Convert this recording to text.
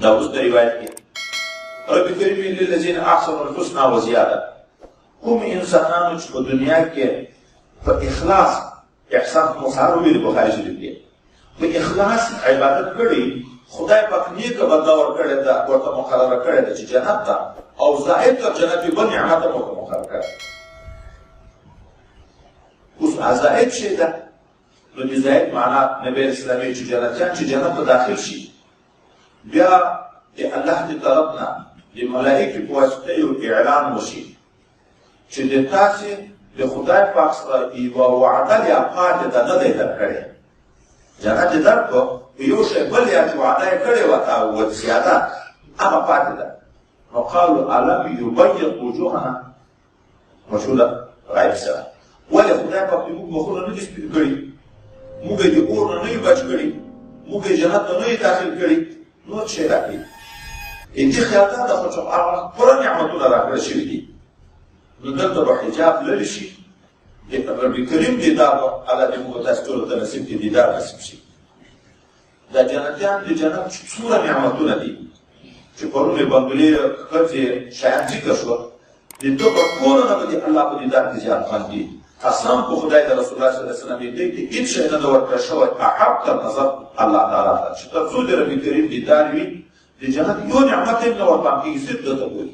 دا اوس د روایت کې رب کریم للذین احسنوا الحسنى وزیاده. کوم انسانانو چې په دنیا کې په اخلاص احسان مصارو ویل بخاری شریف کې په اخلاص عبادت کړي، خدای پاک نیکه بدله ورکړې ده، ورته مقرره کړې ده چې جنت ته او زائد تر جنت بل نعمت هم ورته مقرره کړې. اوس زائد شي ده، نو د زائد معنا نبی اسلامي چې جنتیان چې جنت ته داخل شي بیا د الله د طرف نه د ملائکې په واسطه یو اعلان وشي چې د تاسې د خدای پاک سره یوه وعده یا پاتې ده نه دی درکړې. جنت یې درکړو، یو شی بل یا چې وعده یې کړې وه او زیاده هغه پاتې ده. نو قالو الم یبیض وجوهنا مشهوره غیب سره، ولې خدای پاک موږ مخونه نه دي سپین کړي، موږ یې د اور نه نه یو بچ کړي، موږ یې جنت ته نه یې داخل کړي، نور شی راکړي. دې خیال دا ده خو چې هغه پوره نعمتونه راکړل شوي دي. نو دلته به حجاب لرې شي، د رب کریم دیدار به الله دې موږ تاسو ټولو ته نصیب کړي، دیدار نصیب شي. دا جنتیان د جنت څومره نعمتونه دي چې پرون یې بنګلې ښځې شیان ذکر شوه، د دوه ټولو نه به د الله په دیدار کې زیات خوند دي. قسم په خدای د رسول الله صلی الله علیه وسلم دې کې هېڅ شی نه ده ورکړی شوی احب تر نظر الله تعالی ته چې تر څو د رب کریم دیدار وي د جنت یو نعمت یې نه ورپام کېږي، صرف ده ته ګوري.